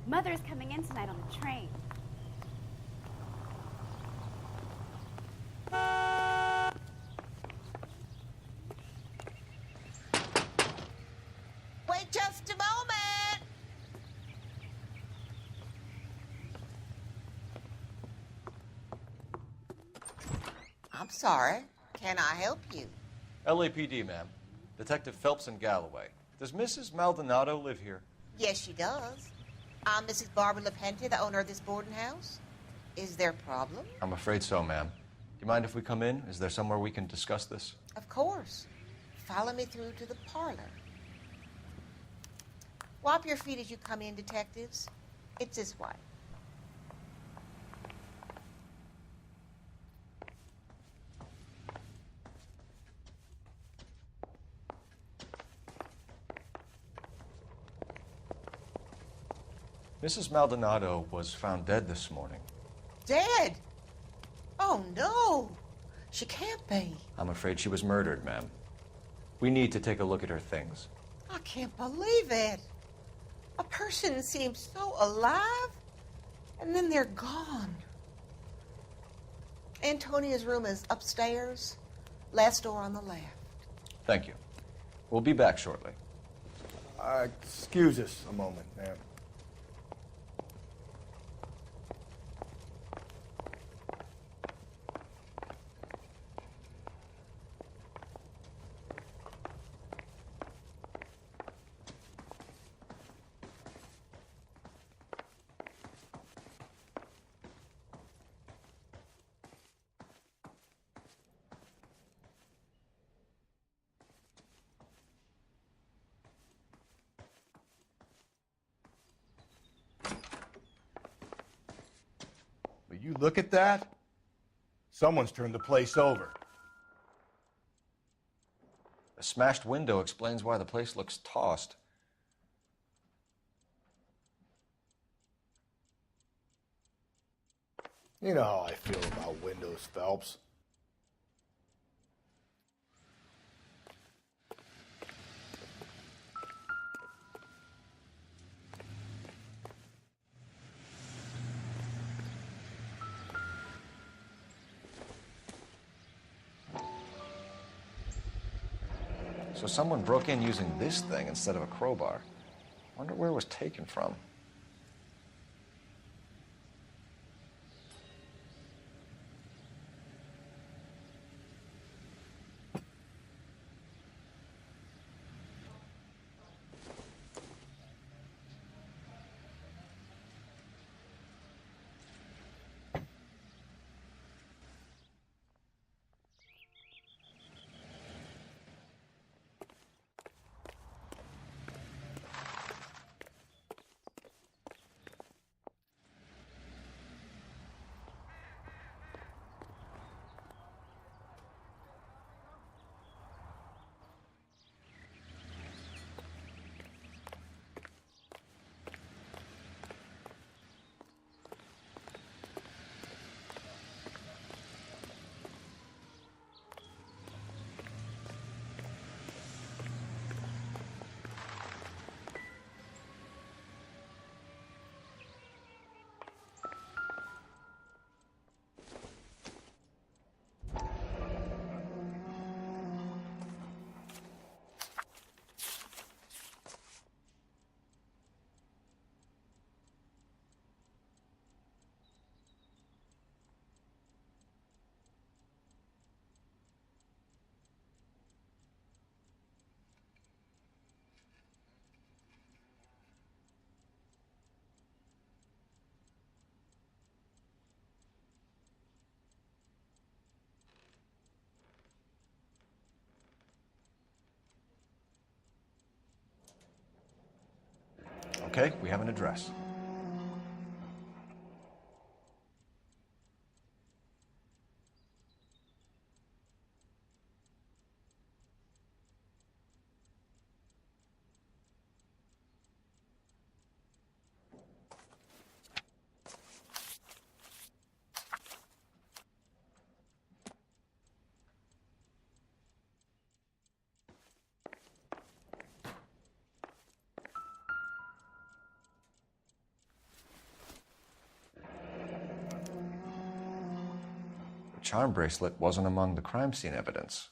Mother's coming in tonight on the train. Wait just a moment. I'm sorry. Can I help you? LAPD, ma'am. Detective Phelps and Galloway. Does Mrs. Maldonado live here? Yes, she does. I'm Mrs. Barbara LaPente, the owner of this boarding house. Is there a problem? I'm afraid so, ma'am. Do you mind if we come in? Is there somewhere we can discuss this? Of course. Follow me through to the parlor. Wipe your feet as you come in, detectives. It's this way. Mrs. Maldonado was found dead this morning. Dead? Oh, no. She can't be. I'm afraid she was murdered, ma'am. We need to take a look at her things. I can't believe it. A person seems so alive, and then they're gone. Antonia's room is upstairs, last door on the left. Thank you. We'll be back shortly. Excuse us a moment, ma'am. Will you look at that? Someone's turned the place over. A smashed window explains why the place looks tossed. You know how I feel about windows, Phelps. So someone broke in using this thing instead of a crowbar. Wonder where it was taken from. Okay, we have an address. charm bracelet wasn't among the crime scene evidence.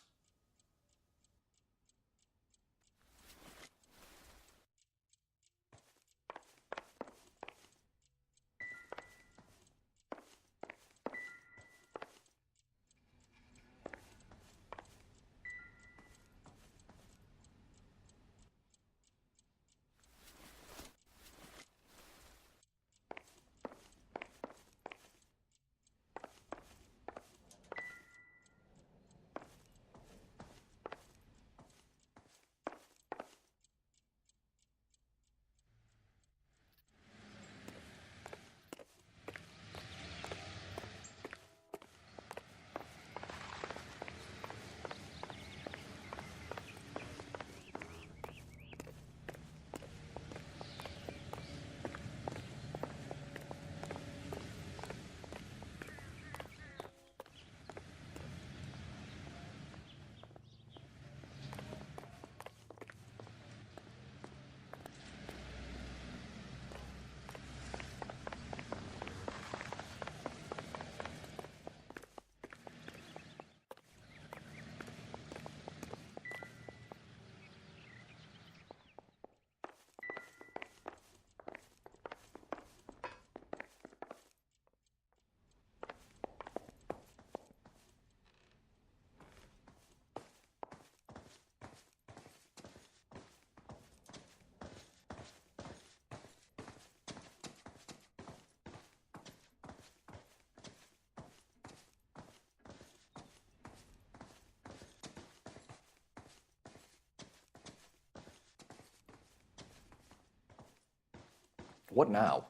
What now?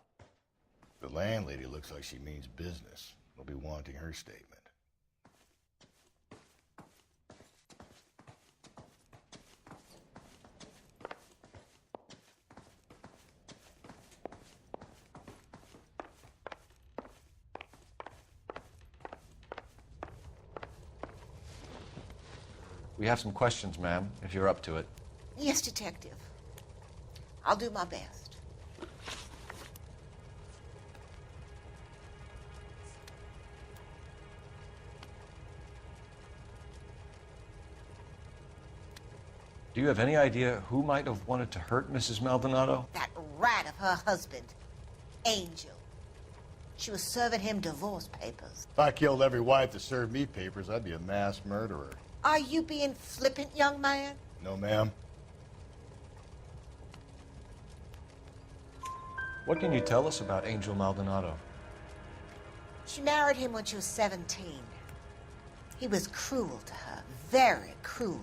The landlady looks like she means business. We'll be wanting her statement. We have some questions, ma'am, if you're up to it. Yes, Detective. I'll do my best. Do you have any idea who might have wanted to hurt Mrs. Maldonado? That rat of her husband, Angel. She was serving him divorce papers. If I killed every wife that served me papers, I'd be a mass murderer. Are you being flippant, young man? No, ma'am. What can you tell us about Angel Maldonado? She married him when she was 17. He was cruel to her, very cruel.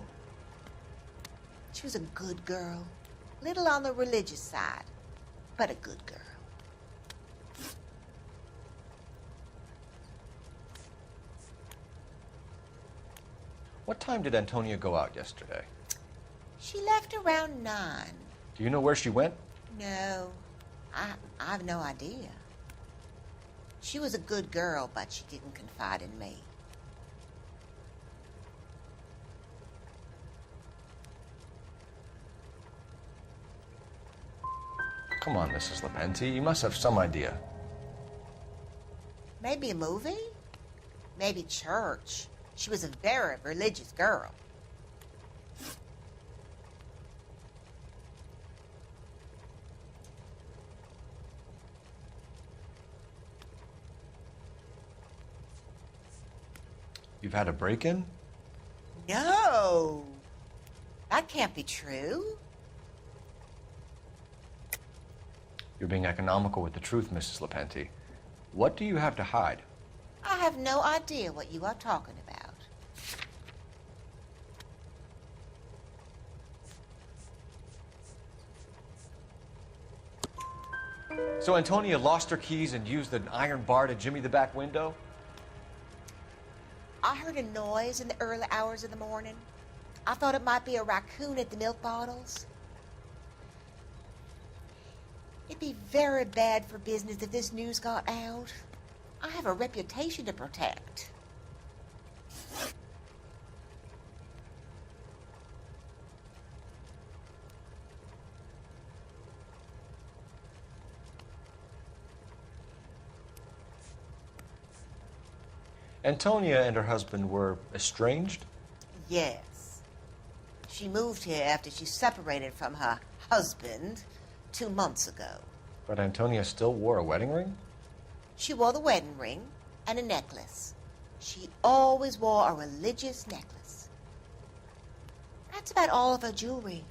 She was a good girl, little on the religious side, but a good girl. What time did Antonia go out yesterday? She left around 9. Do you know where she went? No, I have no idea. She was a good girl, but she didn't confide in me. Come on, Mrs. Lepenti, you must have some idea. Maybe a movie? Maybe church. She was a very religious girl. You've had a break-in? No, that can't be true. You're being economical with the truth, Mrs. Lepenti. What do you have to hide? I have no idea what you are talking about. So Antonia lost her keys and used an iron bar to jimmy the back window? I heard a noise in the early hours of the morning. I thought it might be a raccoon at the milk bottles. It'd be very bad for business if this news got out. I have a reputation to protect. Antonia and her husband were estranged? Yes. She moved here after she separated from her husband 2 months ago. But Antonia still wore a wedding ring? She wore the wedding ring and a necklace. She always wore a religious necklace. That's about all of her jewelry.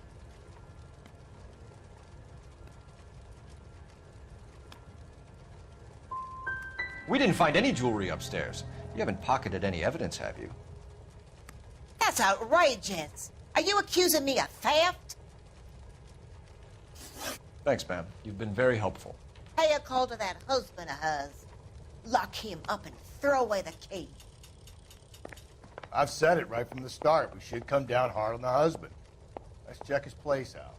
We didn't find any jewelry upstairs. You haven't pocketed any evidence, have you? That's outrageous. Are you accusing me of theft? Thanks, ma'am. You've been very helpful. Pay a call to that husband of hers. Lock him up and throw away the key. I've said it right from the start. We should come down hard on the husband. Let's check his place out.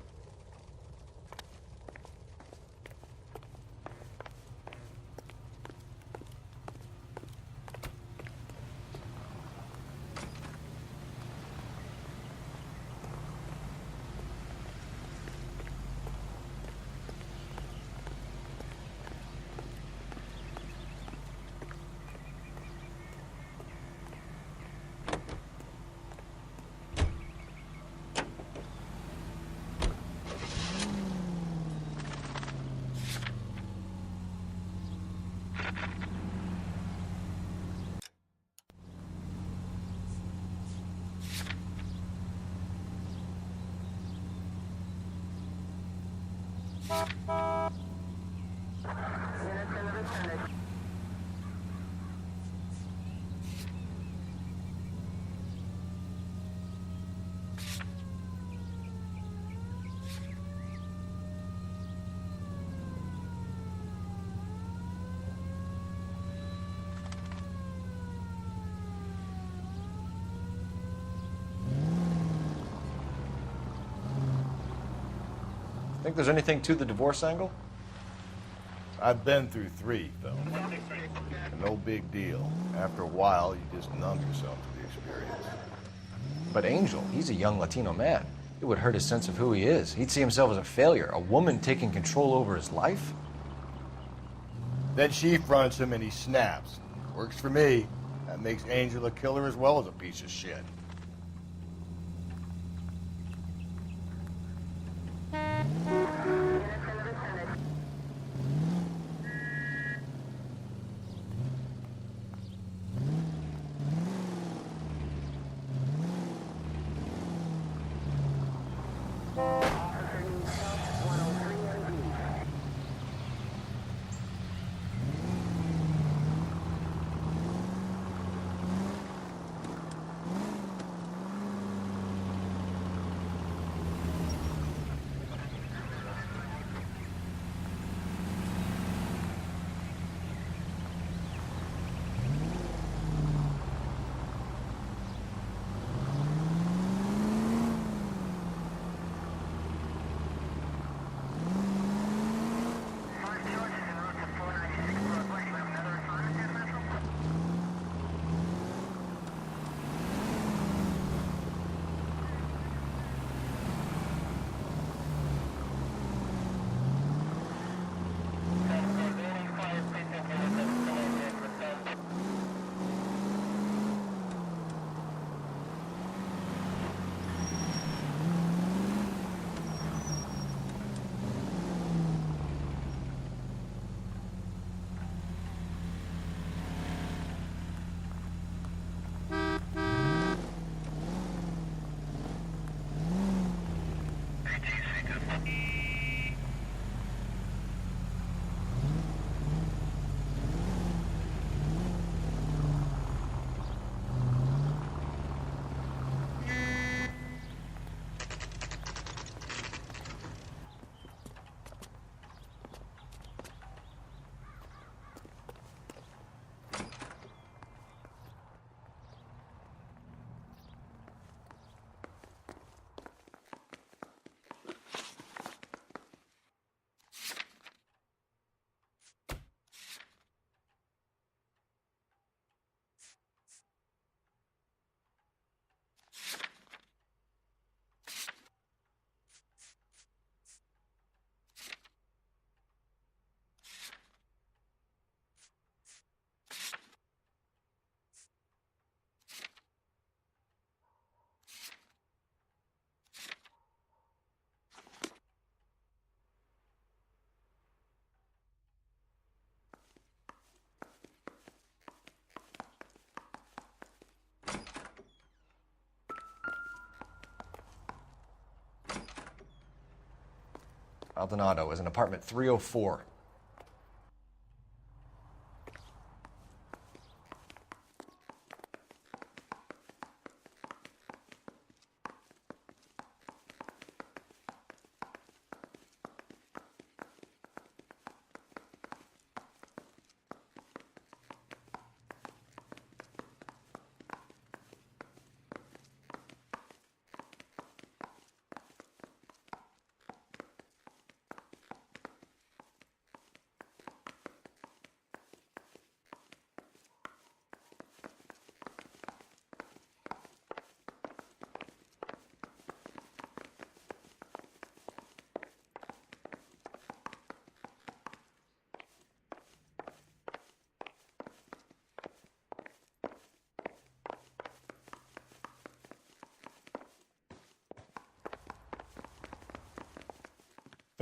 Think there's anything to the divorce angle? I've been through 3, Phil. No big deal. After a while, you just numb yourself to the experience. But Angel, he's a young Latino man. It would hurt his sense of who he is. He'd see himself as a failure, a woman taking control over his life. Then she fronts him and he snaps. Works for me. That makes Angel a killer as well as a piece of shit. Maldonado is in apartment 304.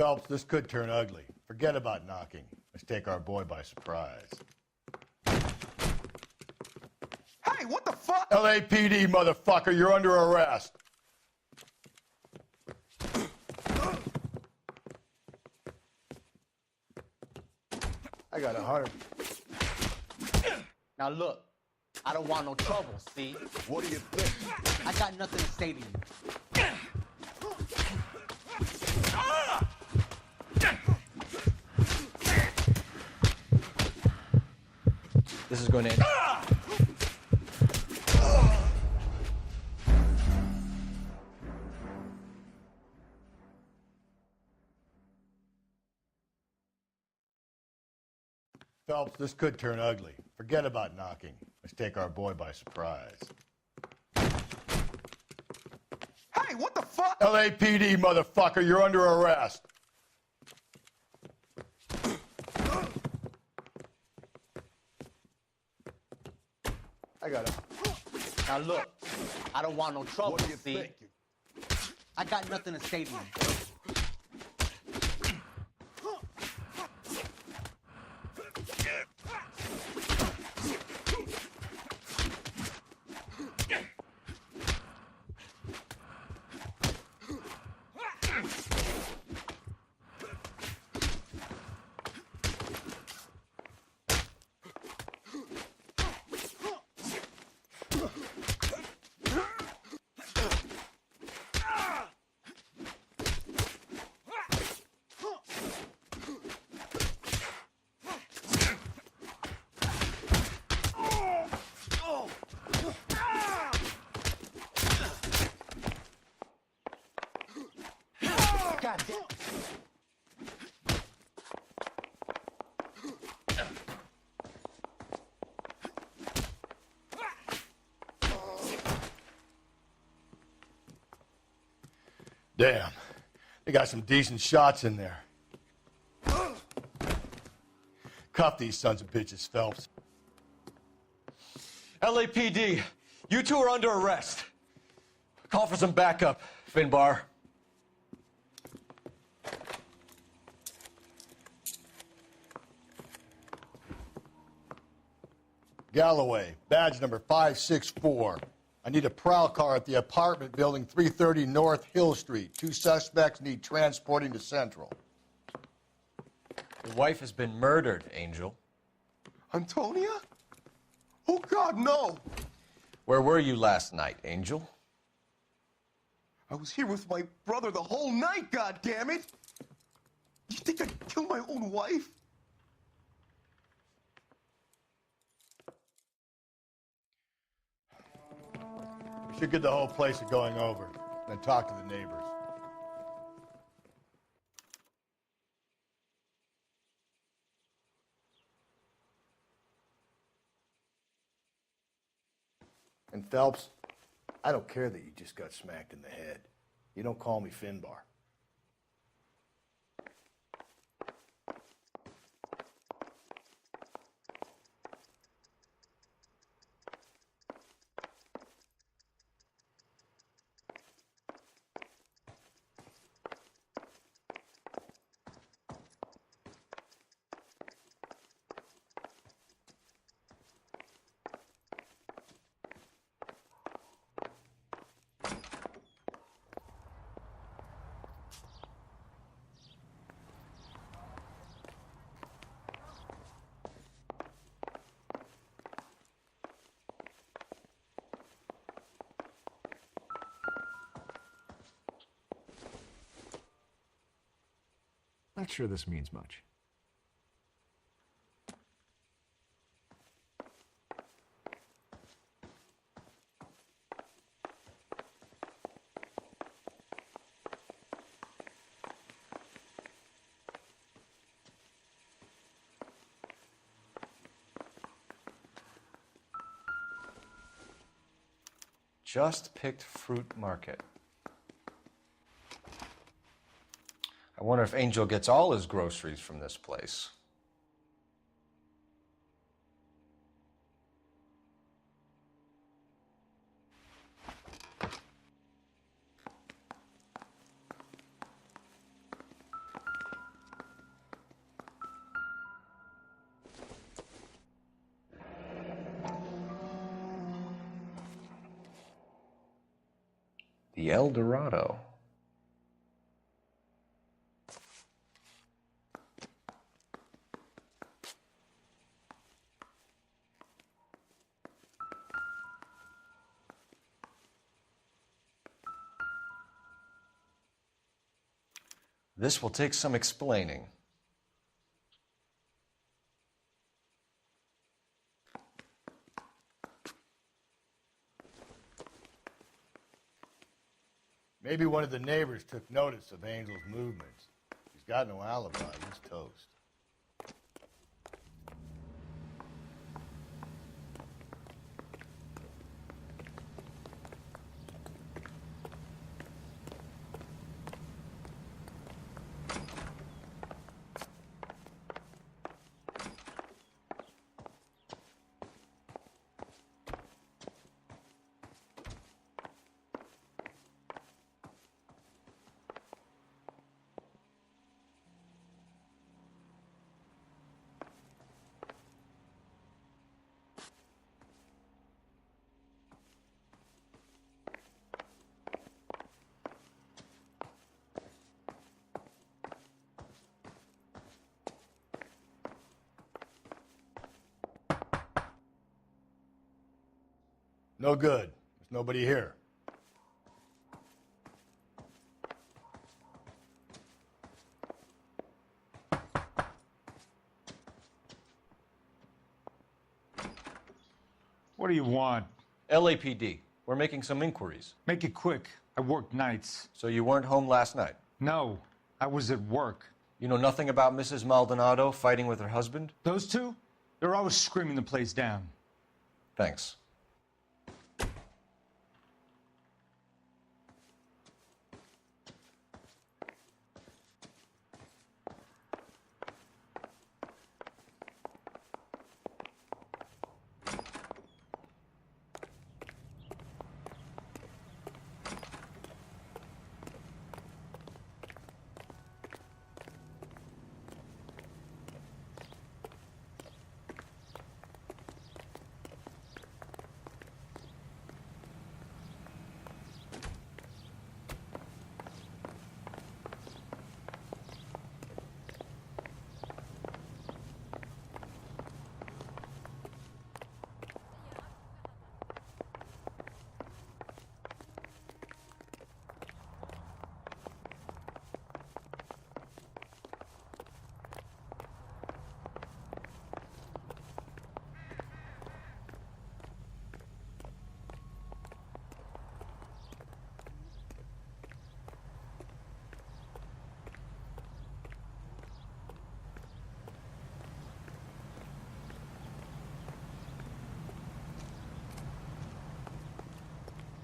Phelps, this could turn ugly. Forget about knocking. Let's take our boy by surprise. Hey, what the fuck? LAPD, motherfucker, you're under arrest. I got 100. Now look, I don't want no trouble, see? What do you think? I got nothing to say to you. This is going to end. Phelps, this could turn ugly. Forget about knocking. Let's take our boy by surprise. Hey, what the fuck? LAPD, motherfucker, you're under arrest. I got it. Now look, I don't want no trouble, What do you see? think? I got nothing to say to you. God damn. Damn. They got some decent shots in there. Cuff these sons of bitches, Phelps. LAPD, you two are under arrest. Call for some backup, Finbar. Galloway, badge number 564. I need a prowl car at the apartment building 330 North Hill Street. 2 suspects need transporting to Central. Your wife has been murdered, Angel. Antonia? Oh, God, no. Where were you last night, Angel? I was here with my brother the whole night, God damn it! You think I'd kill my own wife? We should get the whole place going over, then talk to the neighbors. And Phelps, I don't care that you just got smacked in the head. You don't call me Finbar. Not sure this means much. Just picked fruit market. I wonder if Angel gets all his groceries from this place. The El Dorado. This will take some explaining. Maybe one of the neighbors took notice of Angel's movements. He's got no alibi. He's toast. No good. There's nobody here. What do you want? LAPD. We're making some inquiries. Make it quick. I work nights. So you weren't home last night? No, I was at work. You know nothing about Mrs. Maldonado fighting with her husband? Those two? They're always screaming the place down. Thanks.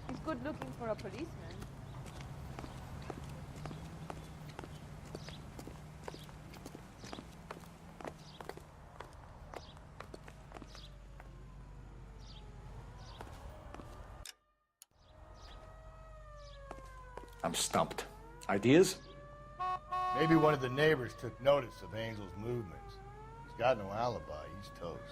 He's good looking for a policeman. I'm stumped. Ideas? Maybe one of the neighbors took notice of Angel's movements. He's got no alibi. He's toast.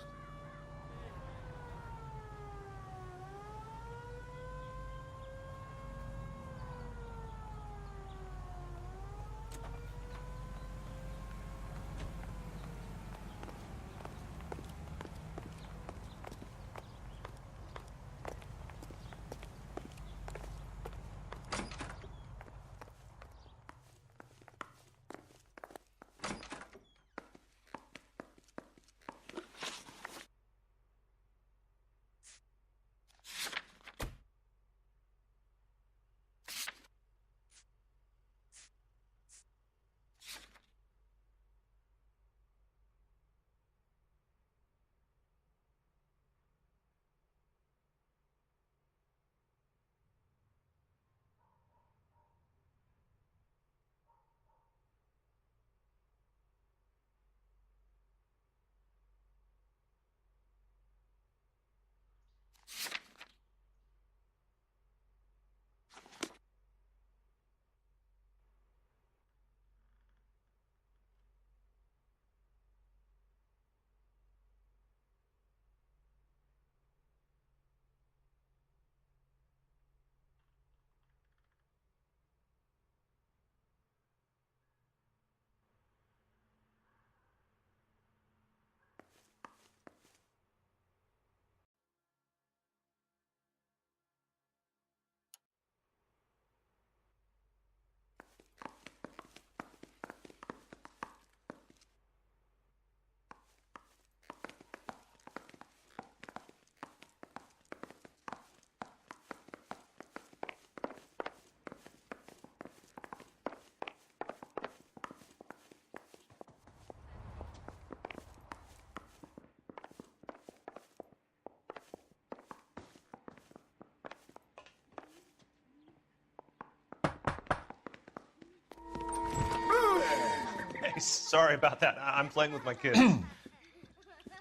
Hey, sorry about that. I'm playing with my kids.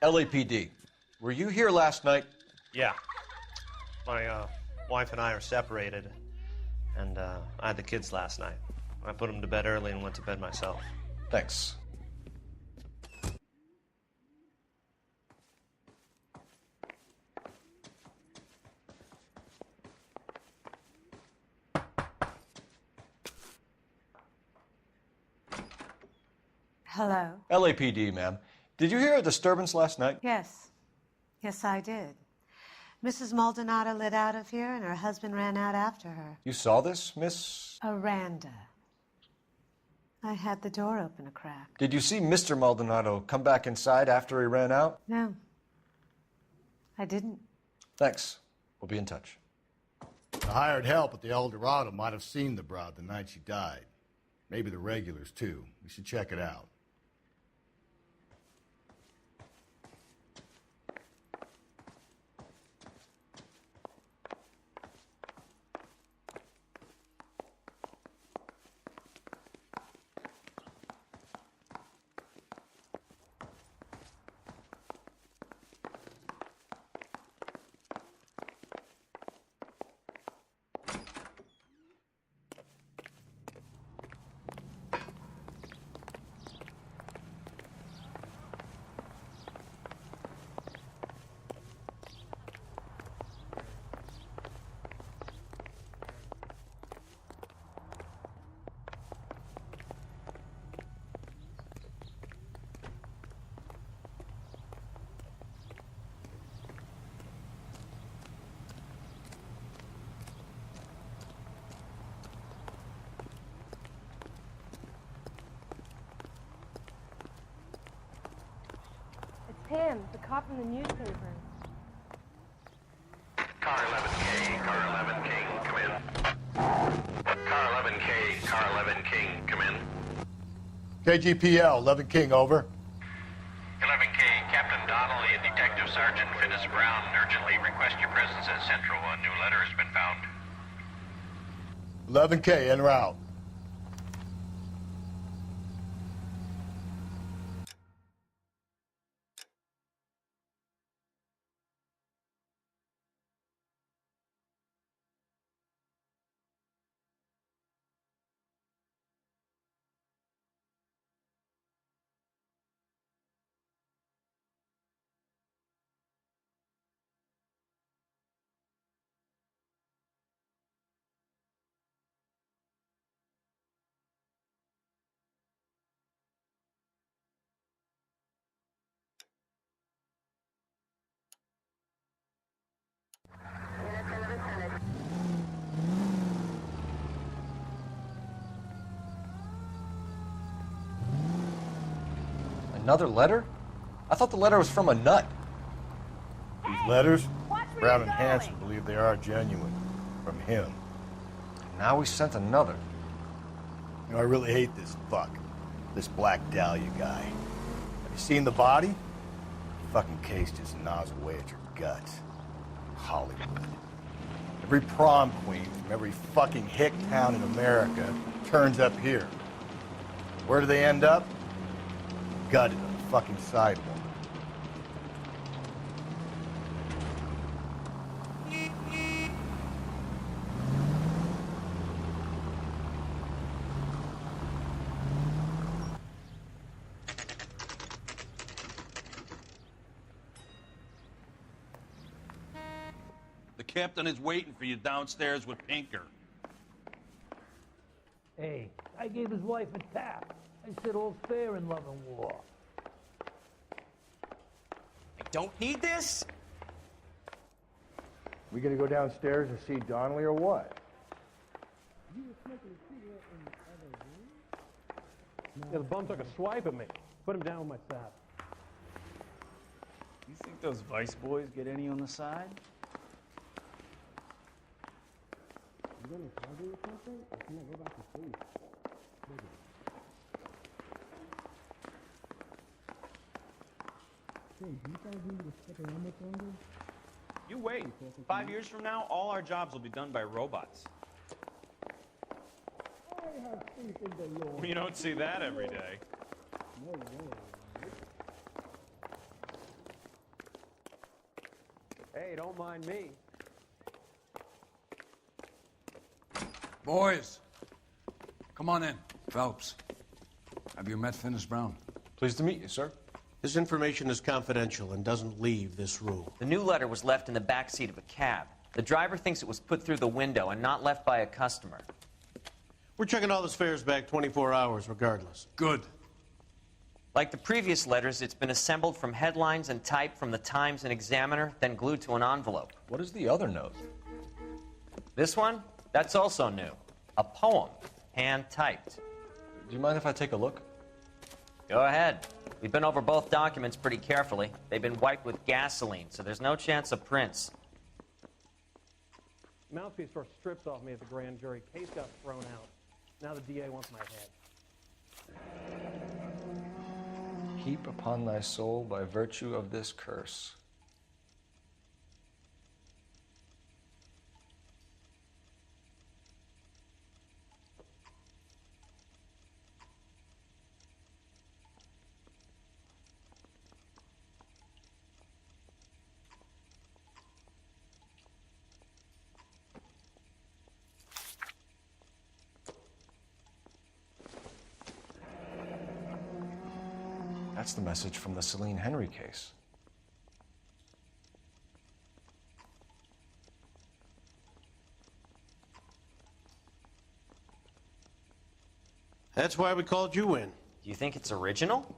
LAPD, were you here last night? Yeah. My wife and I are separated, and I had the kids last night. I put them to bed early and went to bed myself. Thanks. Hello? LAPD, ma'am. Did you hear a disturbance last night? Yes. Yes, I did. Mrs. Maldonado lit out of here, and her husband ran out after her. You saw this, Miss? Aranda. I had the door open a crack. Did you see Mr. Maldonado come back inside after he ran out? No. I didn't. Thanks. We'll be in touch. The hired help at the El Dorado might have seen the broad the night she died. Maybe the regulars, too. We should check it out. Tim, the cop in the newspaper. Car 11K, Car 11 King, come in. Car 11K, Car 11 King, come in. KGPL, 11 King, over. 11K, Captain Donnelly and Detective Sergeant Finis Brown urgently request your presence at Central. A new letter has been found. 11K, en route. Another letter? I thought the letter was from a nut. These letters, Watch where Brown you're and going. Hanson believe they are genuine. From him. Now we sent another. You know, I really hate this fuck. This Black Dahlia guy. Have you seen the body? The fucking case just gnaws away at your guts. Hollywood. Every prom queen from every fucking hick town in America turns up here. Where do they end up? Gutted on the fucking sidewalk. captain is waiting for you downstairs with Pinker. Hey, I gave his wife a tap. I said all's fair in love and war. I don't need this? We gonna go downstairs and see Donnelly or what? Yeah, the bum took a swipe at me. Put him down with my sap. You think those Vice boys get any on the side? You got any coffee or something? Or can I go back to sleep? Hey, do you guys need to stick around much longer? You wait. 5 years from now, all our jobs will be done by robots. I have faith in the Lord. You don't see that every day. No way. Hey, don't mind me. Boys, come on in. Phelps, have you met Finis Brown? Pleased to meet you, sir. This information is confidential and doesn't leave this room. The new letter was left in the back seat of a cab. The driver thinks it was put through the window and not left by a customer. We're checking all this fares back 24 hours regardless. Good. Like the previous letters, it's been assembled from headlines and typed from the Times and Examiner, then glued to an envelope. What is the other note? This one? That's also new. A poem, hand-typed. Do you mind if I take a look? Go ahead. We've been over both documents pretty carefully. They've been wiped with gasoline, so there's no chance of prints. Mouthpiece first stripped off me at the grand jury. Case got thrown out. Now the DA wants my head. Keep upon thy soul by virtue of this curse. That's the message from the Celine Henry case. That's why we called you in. Do you think it's original?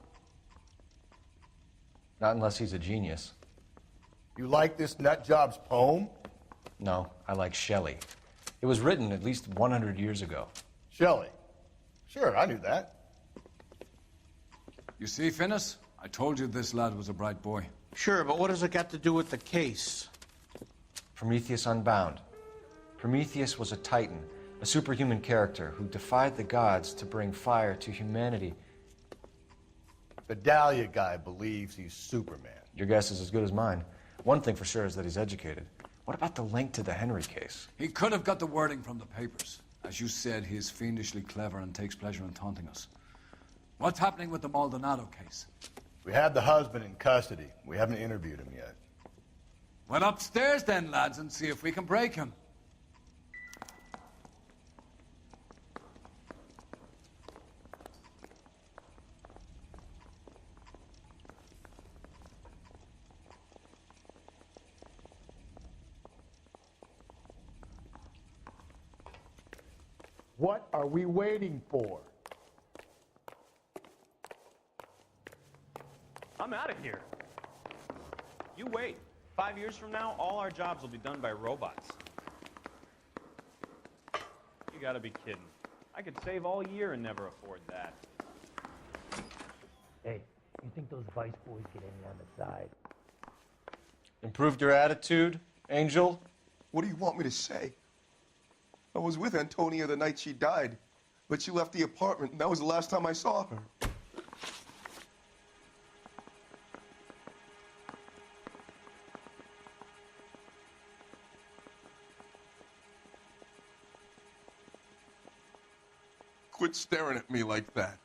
Not unless he's a genius. You like this nutjob's poem? No, I like Shelley. It was written at least 100 years ago. Shelley? Sure, I knew that. You see, Finis? I told you this lad was a bright boy. Sure, but what has it got to do with the case? Prometheus Unbound. Prometheus was a titan, a superhuman character who defied the gods to bring fire to humanity. The Dahlia guy believes he's Superman. Your guess is as good as mine. One thing for sure is that he's educated. What about the link to the Henry case? He could have got the wording from the papers. As you said, he is fiendishly clever and takes pleasure in taunting us. What's happening with the Maldonado case? We have the husband in custody. We haven't interviewed him yet. Well, upstairs then, lads, and see if we can break him. What are we waiting for? I'm out of here. You wait. 5 years from now, all our jobs will be done by robots. You gotta be kidding. I could save all year and never afford that. Hey, you think those Vice boys get any on the side? Improved your attitude, Angel? What do you want me to say? I was with Antonia the night she died, but she left the apartment, and that was the last time I saw her. Quit staring at me like that.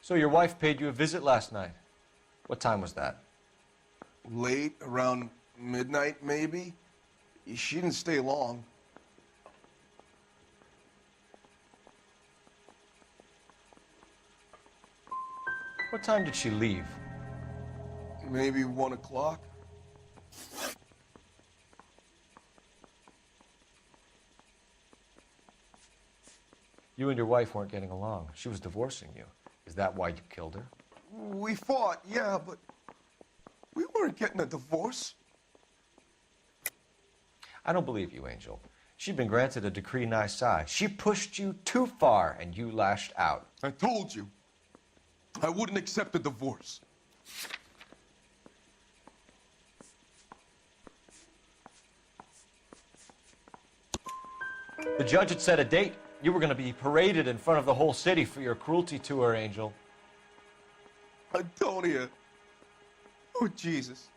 So your wife paid you a visit last night. What time was that? Late, around midnight, maybe. She didn't stay long. What time did she leave? Maybe 1 o'clock. You and your wife weren't getting along. She was divorcing you. Is that why you killed her? We fought, yeah, but we weren't getting a divorce. I don't believe you, Angel. She'd been granted a decree nisi. She pushed you too far, and you lashed out. I told you, I wouldn't accept a divorce. The judge had set a date. You were going to be paraded in front of the whole city for your cruelty to her, Angel. Antonia. Oh, Jesus.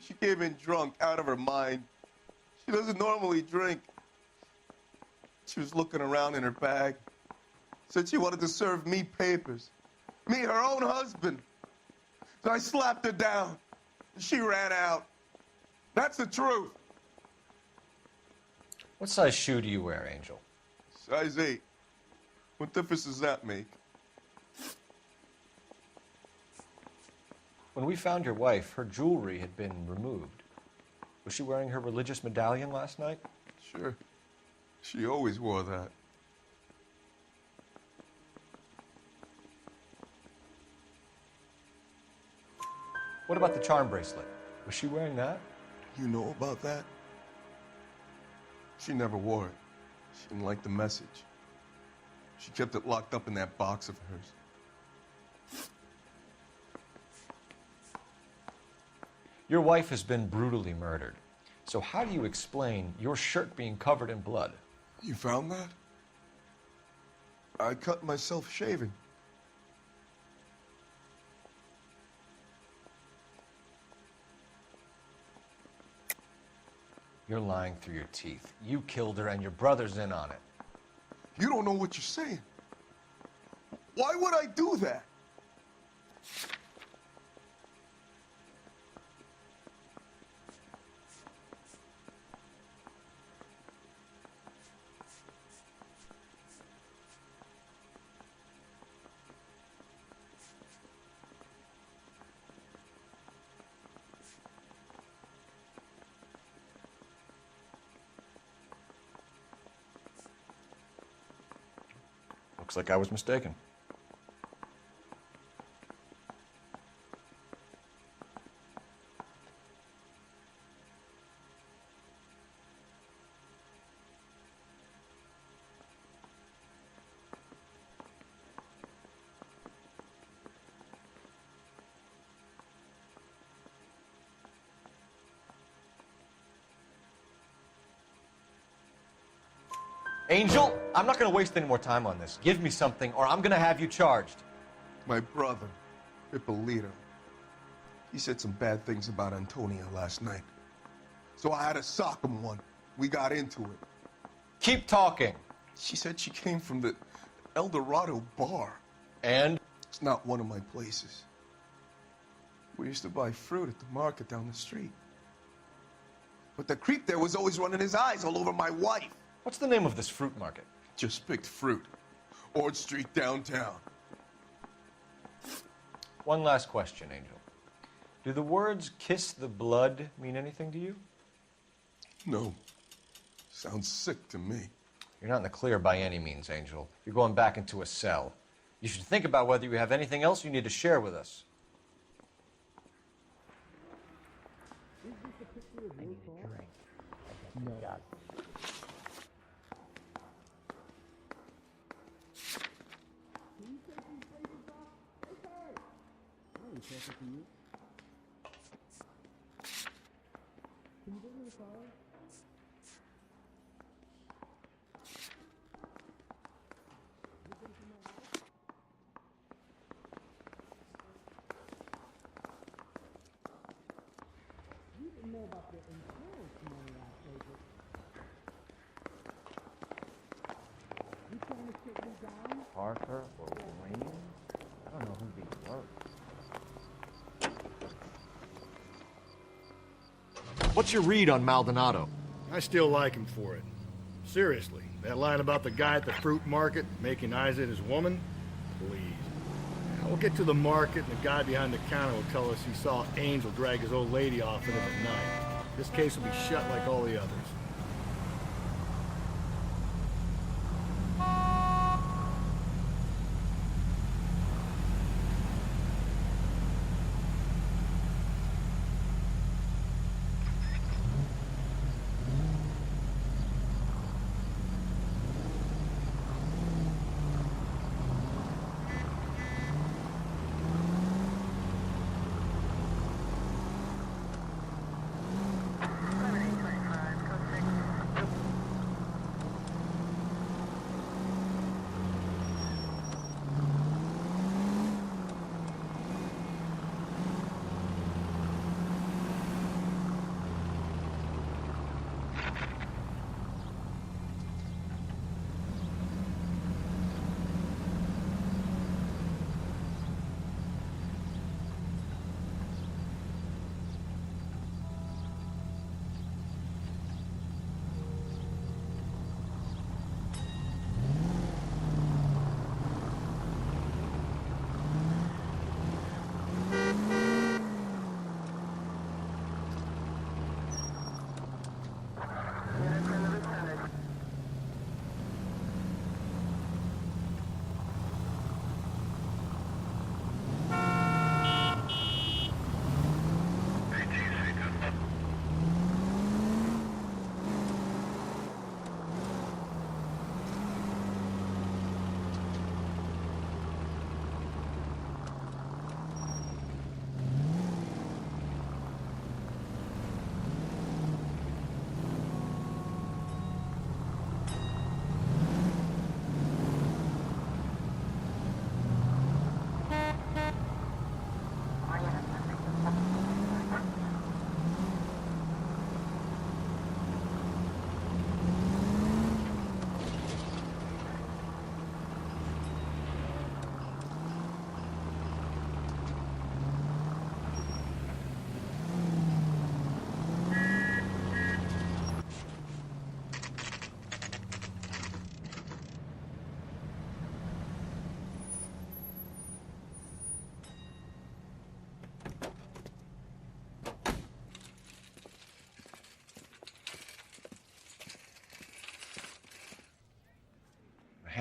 She came in drunk, out of her mind. She doesn't normally drink. She was looking around in her bag. Said she wanted to serve me papers. Me, her own husband. So I slapped her down. She ran out. That's the truth. What size shoe do you wear, Angel? Size 8. What difference does that make? When we found your wife, her jewelry had been removed. Was she wearing her religious medallion last night? Sure. She always wore that. What about the charm bracelet? Was she wearing that? You know about that? She never wore it. She didn't like the message. She kept it locked up in that box of hers. Your wife has been brutally murdered. So how do you explain your shirt being covered in blood? You found that? I cut myself shaving. You're lying through your teeth. You killed her and your brother's in on it. You don't know what you're saying. Why would I do that? Looks like I was mistaken. Angel, I'm not going to waste any more time on this. Give me something, or I'm going to have you charged. My brother, Ippolito, he said some bad things about Antonia last night. So I had to sock him one. We got into it. Keep talking. She said she came from the El Dorado bar. And? It's not one of my places. We used to buy fruit at the market down the street. But the creep there was always running his eyes all over my wife. What's the name of this fruit market? Just picked fruit. Ord Street downtown. One last question, Angel. Do the words kiss the blood mean anything to you? No. Sounds sick to me. You're not in the clear by any means, Angel. You're going back into a cell. You should think about whether you have anything else you need to share with us. Parker or Wayne? I don't know who these were. What's your read on Maldonado? I still like him for it. Seriously, that line about the guy at the fruit market making Isa his woman? Please. We'll get to the market, and the guy behind the counter will tell us he saw Angel drag his old lady off in it at night. This case will be shut like all the others.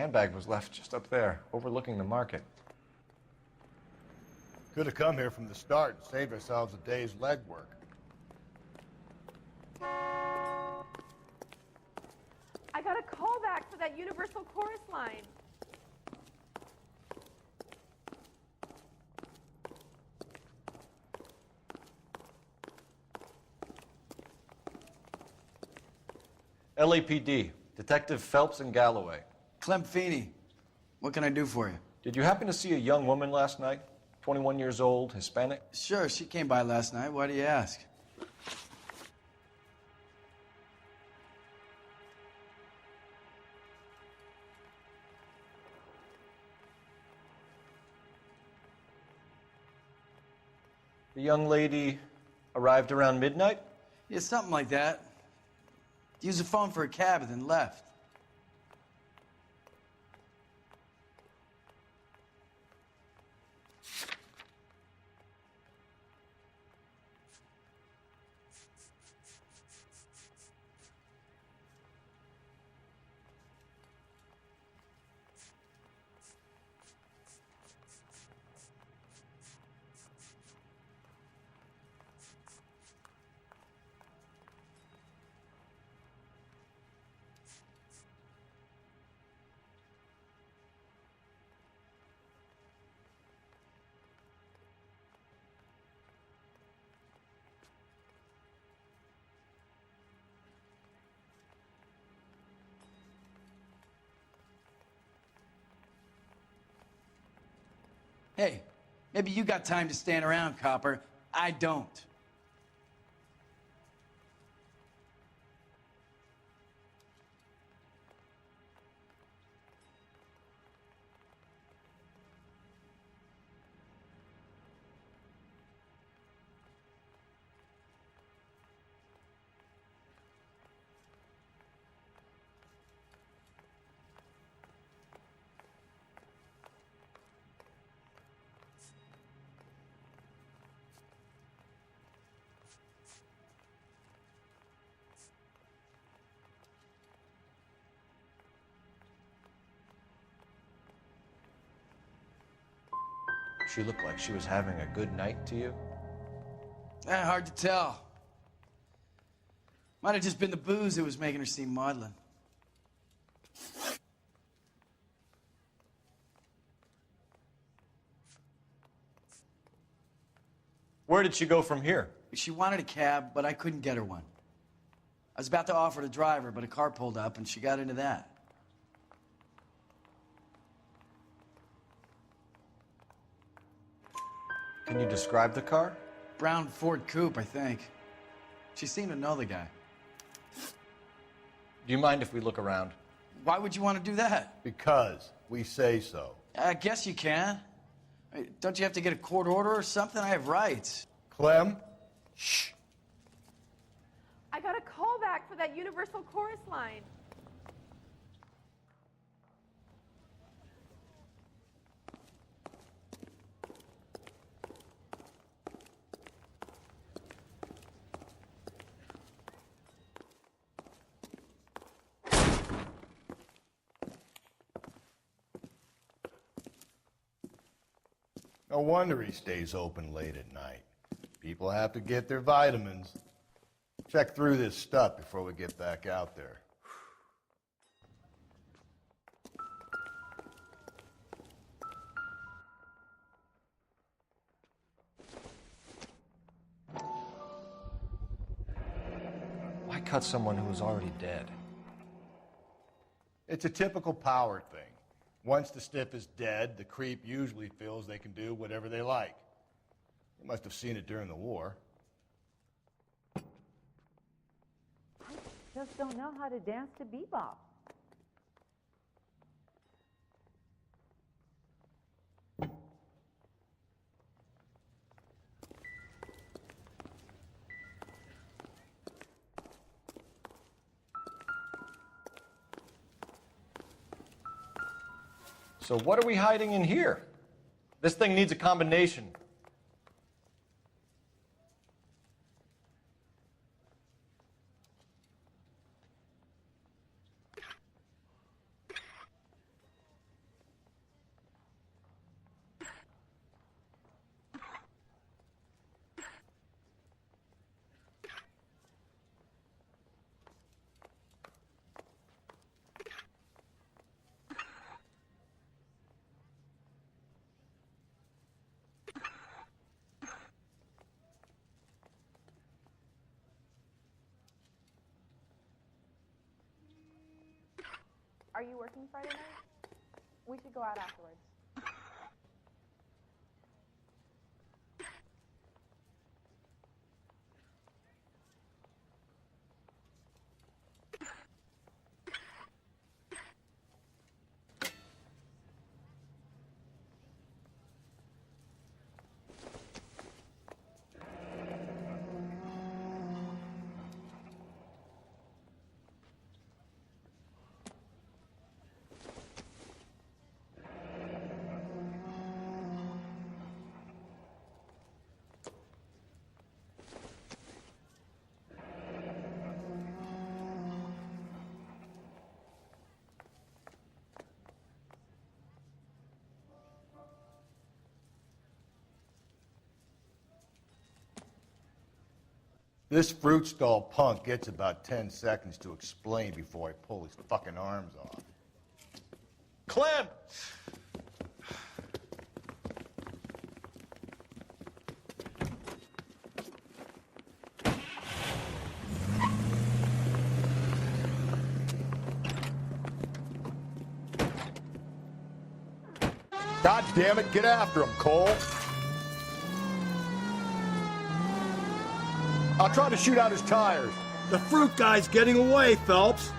Handbag was left just up there, overlooking the market. Could have come here from the start and saved ourselves a day's legwork. I got a call back for that Universal Chorus line. LAPD, Detective Phelps and Galloway. Clem Feeney, what can I do for you? Did you happen to see a young woman last night? 21 years old, Hispanic? Sure, she came by last night. Why do you ask? The young lady arrived around midnight? Yeah, something like that. Used the phone for a cab and then left. Hey, maybe you got time to stand around, copper. I don't. She looked like she was having a good night to you? Hard to tell. Might have just been the booze that was making her seem maudlin. Where did she go from here? She wanted a cab, but I couldn't get her one. I was about to offer to drive her, but a car pulled up and she got into that. Can you describe the car? Brown Ford Coupe, I think. She seemed to know the guy. Do you mind if we look around? Why would you want to do that? Because we say so. I guess you can. Don't you have to get a court order or something? I have rights. Clem? Shh. I got a call back for that Universal Chorus line. No wonder he stays open late at night. People have to get their vitamins. Check through this stuff before we get back out there. Why cut someone who was already dead? It's a typical power thing. Once the stiff is dead, the creep usually feels they can do whatever they like. You must have seen it during the war. I just don't know how to dance to bebop. So what are we hiding in here? This thing needs a combination. Are you working Friday night? We should go out afterwards. This fruit stall punk gets about 10 seconds to explain before I pull his fucking arms off. Clem! God damn it, get after him, Cole. I'll try to shoot out his tires. The fruit guy's getting away, Phelps.